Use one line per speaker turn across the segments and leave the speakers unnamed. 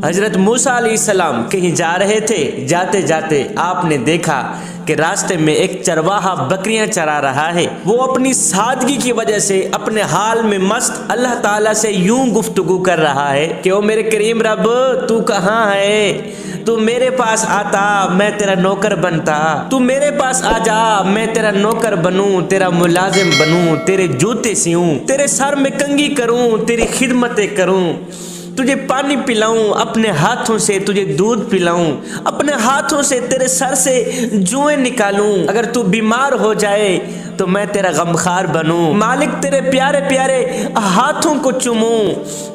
حضرت موسیٰ علیہ السلام کہیں جا رہے تھے، جاتے جاتے آپ نے دیکھا کہ راستے میں ایک چرواہا بکریاں چرا رہا ہے۔ وہ اپنی سادگی کی وجہ سے اپنے حال میں مست اللہ تعالیٰ سے یوں گفتگو کر رہا ہے کہ او میرے کریم رب، تو کہاں ہے؟ تو میرے پاس آتا میں تیرا نوکر بنتا، تو میرے پاس آ جا میں تیرا نوکر بنوں، تیرا ملازم بنوں، تیرے جوتے سیوں، تیرے سر میں کنگھی کروں، تیری خدمتیں کروں، تجھے پانی پلاؤں، اپنے ہاتھوں سے تجھے دودھ پلاؤں، اپنے ہاتھوں سے تیرے سر سے جوئیں نکالوں، اگر تو بیمار ہو جائے تو میں تیرا غمخوار بنوں، مالک تیرے پیارے پیارے ہاتھوں کو چوموں،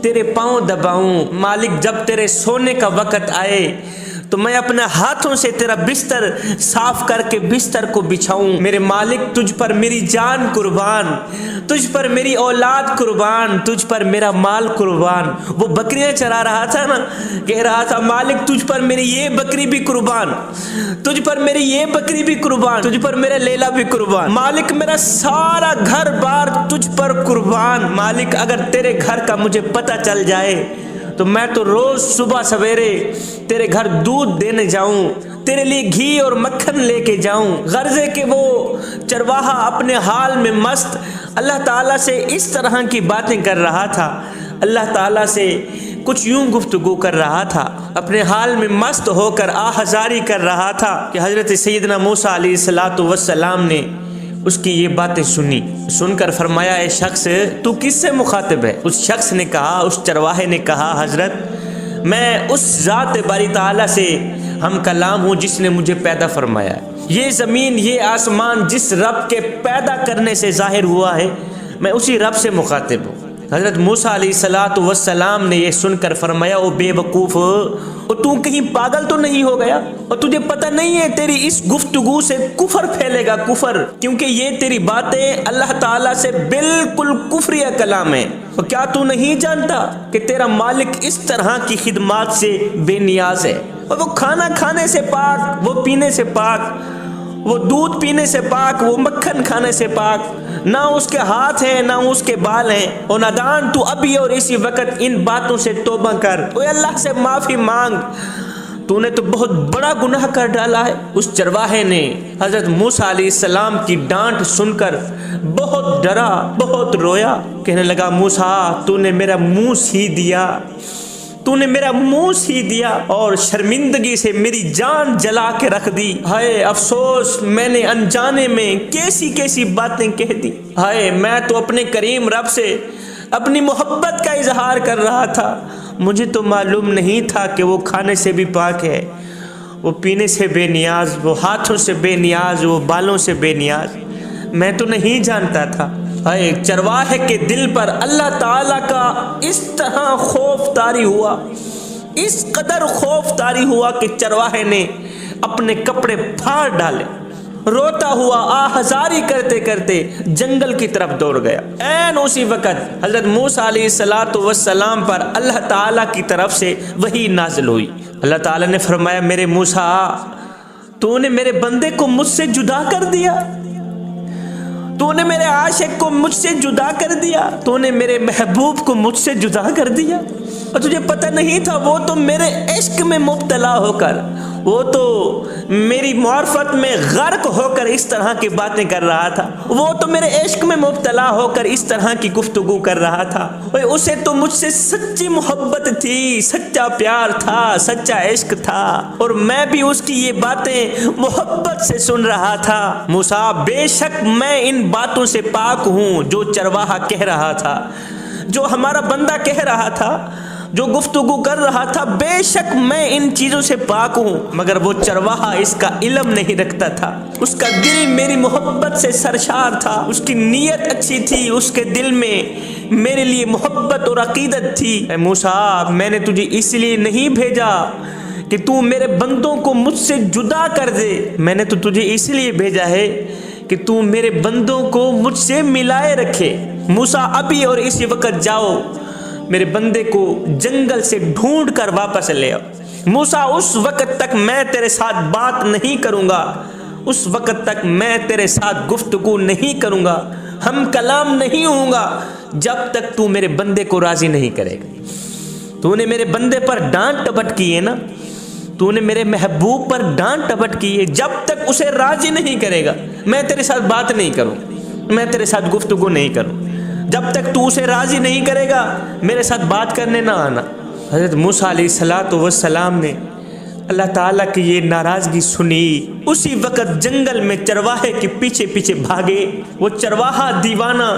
تیرے پاؤں دباؤں، مالک جب تیرے سونے کا وقت آئے تو میں اپنے ہاتھوں سے تیرا بستر صاف کر کے بستر کو بچھاؤں۔ میرے مالک تجھ پر میری جان قربان، تجھ پر میری اولاد قربان، تجھ پر میرا مال قربان۔ وہ بکریاں چرا رہا تھا نا، کہہ رہا تھا مالک تجھ پر میری یہ بکری بھی قربان، تجھ پر میری یہ بکری بھی قربان، تجھ پر میرا لیلا بھی قربان، مالک میرا سارا گھر بار تجھ پر قربان۔ مالک اگر تیرے گھر کا مجھے پتہ چل جائے تو میں تو روز صبح سویرے تیرے گھر دودھ دینے جاؤں، تیرے لیے گھی اور مکھن لے کے جاؤں۔ غرض ہے کہ وہ چرواہا اپنے حال میں مست اللہ تعالیٰ سے اس طرح کی باتیں کر رہا تھا، اللہ تعالیٰ سے کچھ یوں گفتگو کر رہا تھا، اپنے حال میں مست ہو کر آہذاری کر رہا تھا کہ حضرت سیدنا موسیٰ علیہ السلام نے اس کی یہ باتیں سنی، سن کر فرمایا اے شخص تو کس سے مخاطب ہے؟ اس شخص نے کہا، اس چرواہے نے کہا حضرت میں اس ذات باری تعالیٰ سے ہم کلام ہوں جس نے مجھے پیدا فرمایا ہے۔ یہ زمین یہ آسمان جس رب کے پیدا کرنے سے ظاہر ہوا ہے میں اسی رب سے مخاطب ہوں۔ حضرت موسیٰ علیہ السلام نے یہ سن کر فرمایا او بے وقوف، تو کہیں پاگل تو نہیں ہو گیا؟ اور تجھے پتہ نہیں ہے تیری اس گفتگو سے کفر پھیلے گا، کفر، کیونکہ یہ تیری باتیں اللہ تعالیٰ سے بالکل کفریہ کلام ہے۔ اور کیا تو نہیں جانتا کہ تیرا مالک اس طرح کی خدمات سے بے نیاز ہے، اور وہ کھانا کھانے سے پاک، وہ پینے سے پاک، وہ دودھ پینے سے پاک، وہ مکھن کھانے سے پاک، نہ اس کے ہاتھ ہیں نہ اس کے بال ہیں۔ اور نادان تو ابھی اور اسی وقت ان باتوں سے توبہ کر، اوے اللہ سے معافی مانگ، تو نے تو بہت بڑا گناہ کر ڈالا ہے۔ اس چرواہے نے حضرت موسیٰ علیہ السلام کی ڈانٹ سن کر بہت ڈرا، بہت رویا، کہنے لگا موسیٰ تو نے میرا منہ سی دیا، تو نے میرا منہ سی دیا اور شرمندگی سے میری جان جلا کے رکھ دی۔ ہائے افسوس، میں نے انجانے میں کیسی کیسی باتیں کہہ دی۔ ہائے میں تو اپنے کریم رب سے اپنی محبت کا اظہار کر رہا تھا، مجھے تو معلوم نہیں تھا کہ وہ کھانے سے بھی پاک ہے، وہ پینے سے بے نیاز، وہ ہاتھوں سے بے نیاز، وہ بالوں سے بے نیاز، میں تو نہیں جانتا تھا۔ اے چرواہے کے دل پر اللہ تعالیٰ کا اس طرح خوف طاری ہوا، اس قدر خوف طاری ہوا کہ چرواہے نے اپنے کپڑے پھاڑ ڈالے، روتا ہوا آہذاری کرتے کرتے جنگل کی طرف دوڑ گیا۔ این اسی وقت حضرت موسیٰ علیہ السلام پر اللہ تعالیٰ کی طرف سے وحی نازل ہوئی۔ اللہ تعالیٰ نے فرمایا میرے موسیٰ تو نے میرے بندے کو مجھ سے جدا کر دیا، تو نے میرے عاشق کو مجھ سے جدا کر دیا، تو نے میرے محبوب کو مجھ سے جدا کر دیا، اور تجھے پتہ نہیں تھا وہ تو میرے عشق میں مبتلا ہو کر، وہ تو میری معرفت میں غرق ہو کر اس طرح کی باتیں کر رہا تھا، وہ تو میرے عشق میں مبتلا ہو کر اس طرح کی گفتگو کر رہا تھا۔ اسے تو مجھ سے سچی محبت تھی، سچا پیار تھا، سچا عشق تھا، اور میں بھی اس کی یہ باتیں محبت سے سن رہا تھا۔ موسیٰ بے شک میں ان باتوں سے پاک ہوں جو چرواہا کہہ رہا تھا، جو ہمارا بندہ کہہ رہا تھا، جو گفتگو کر رہا تھا، بے شک میں ان چیزوں سے پاک ہوں، مگر وہ چرواہا اس کا علم نہیں رکھتا تھا، اس کا دل میری محبت سے سرشار تھا، اس کی نیت اچھی تھی، اس کے دل میں میرے لیے محبت اور عقیدت تھی۔ اے موسیٰ میں نے تجھے اس لیے نہیں بھیجا کہ تو میرے بندوں کو مجھ سے جدا کر دے، میں نے تو تجھے اس لیے بھیجا ہے کہ تو میرے بندوں کو مجھ سے ملائے رکھے۔ موسیٰ ابھی اور اسی وقت جاؤ میرے بندے کو جنگل سے ڈھونڈ کر واپس لے آؤ۔ موسیٰ اس وقت تک میں تیرے ساتھ بات نہیں کروں گا، اس وقت تک میں تیرے ساتھ گفتگو نہیں کروں گا، ہم کلام نہیں ہوں گا جب تک تو میرے بندے کو راضی نہیں کرے گا۔ تو نے میرے بندے پر ڈانٹ ٹپٹ کی ہے نا، تو نے میرے محبوب پر ڈانٹ ٹپٹ کی ہے، جب تک اسے راضی نہیں کرے گا میں تیرے ساتھ بات نہیں کروں، میں تیرے ساتھ گفتگو نہیں کروں، جب تک تو اسے راضی نہیں کرے گا میرے ساتھ بات کرنے نہ آنا۔ حضرت موسیٰ علیہ السلام نے اللہ تعالیٰ کی یہ ناراضگی سنی، اسی وقت جنگل میں چرواہے کے پیچھے پیچھے بھاگے۔ وہ چرواہا دیوانہ،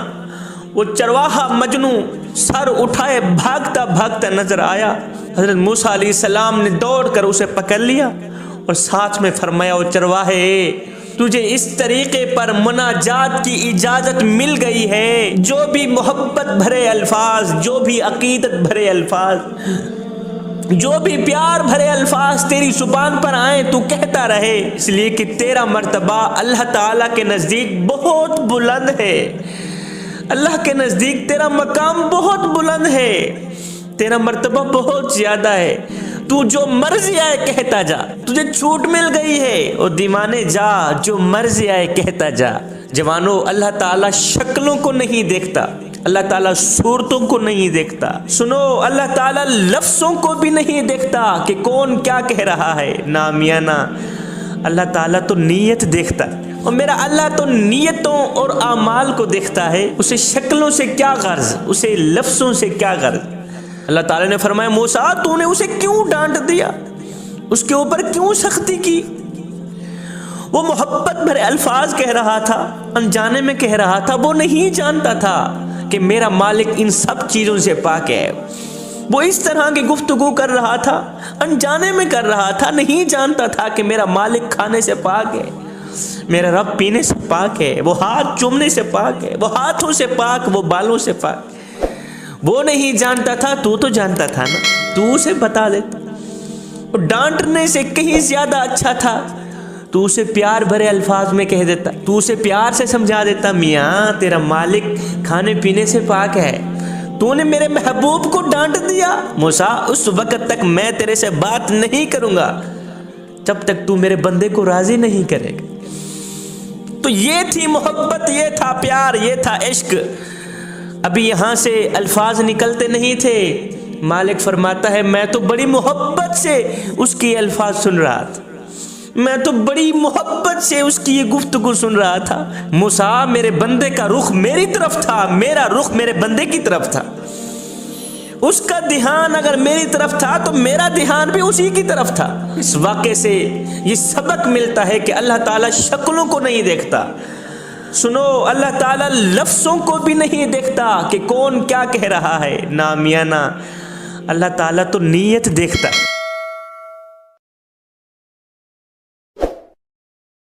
وہ چرواہا مجنوں سر اٹھائے بھاگتا بھاگتا نظر آیا۔ حضرت موسیٰ علیہ السلام نے دوڑ کر اسے پکڑ لیا اور ساتھ میں فرمایا، وہ چرواہے تجھے اس طریقے پر مناجات کی اجازت مل گئی ہے، جو بھی محبت بھرے الفاظ، جو بھی عقیدت بھرے الفاظ، جو بھی پیار بھرے الفاظ تیری زبان پر آئیں تو کہتا رہے، اس لیے کہ تیرا مرتبہ اللہ تعالیٰ کے نزدیک بہت بلند ہے، اللہ کے نزدیک تیرا مقام بہت بلند ہے، تیرا مرتبہ بہت زیادہ ہے، تو جو مرضی آئے کہتا جا، تجھے چھوٹ مل گئی ہے، اور دیوانے جا جو مرضی آئے کہتا جا۔ جوانو، اللہ تعالیٰ شکلوں کو نہیں دیکھتا، اللہ تعالیٰ صورتوں کو نہیں دیکھتا، سنو اللہ تعالیٰ لفظوں کو بھی نہیں دیکھتا کہ کون کیا کہہ رہا ہے، نا میاں نا، اللہ تعالیٰ تو نیت دیکھتا، اور میرا اللہ تو نیتوں اور اعمال کو دیکھتا ہے، اسے شکلوں سے کیا غرض، اسے لفظوں سے کیا غرض۔ اللہ تعالیٰ نے فرمایا، موسیٰ تو نے اسے کیوں ڈانٹ دیا، اس کے اوپر کیوں سختی کی؟ وہ محبت بھرے الفاظ کہہ رہا تھا، انجانے میں کہہ رہا تھا، وہ نہیں جانتا تھا کہ میرا مالک ان سب چیزوں سے پاک ہے۔ وہ اس طرح کی گفتگو کر رہا تھا، انجانے میں کر رہا تھا، نہیں جانتا تھا کہ میرا مالک کھانے سے پاک ہے، میرا رب پینے سے پاک ہے، وہ ہاتھ چومنے سے پاک ہے، وہ ہاتھوں سے پاک، وہ بالوں سے پاک۔ وہ نہیں جانتا تھا، تو جانتا تھا نا، تو اسے بتا دیتا۔ اور ڈانٹنے سے کہیں زیادہ اچھا تھا تو اسے پیار بھرے الفاظ میں کہہ دیتا، تو اسے پیار سے سمجھا دیتا، میاں تیرا مالک کھانے پینے سے پاک ہے، تو نے میرے محبوب کو ڈانٹ دیا، موسیٰ اس وقت تک میں تیرے سے بات نہیں کروں گا جب تک تو میرے بندے کو راضی نہیں کرے گا۔ تو یہ تھی محبت، یہ تھا پیار، یہ تھا عشق۔ ابھی یہاں سے الفاظ نکلتے نہیں تھے، مالک فرماتا ہے میں تو بڑی محبت سے اس کی الفاظ سن رہا تھا، میں تو بڑی محبت سے اس کی یہ گفتگو سن رہا تھا، موسیٰ میرے بندے کا رخ میری طرف تھا، میرا رخ میرے بندے کی طرف تھا، اس کا دھیان اگر میری طرف تھا تو میرا دھیان بھی اسی کی طرف تھا۔ اس واقعے سے یہ سبق ملتا ہے کہ اللہ تعالیٰ شکلوں کو نہیں دیکھتا، سنو اللہ تعالیٰ لفظوں کو بھی نہیں دیکھتا کہ کون کیا کہہ رہا ہے، نا میاں نا، اللہ تعالیٰ تو نیت دیکھتا ہے۔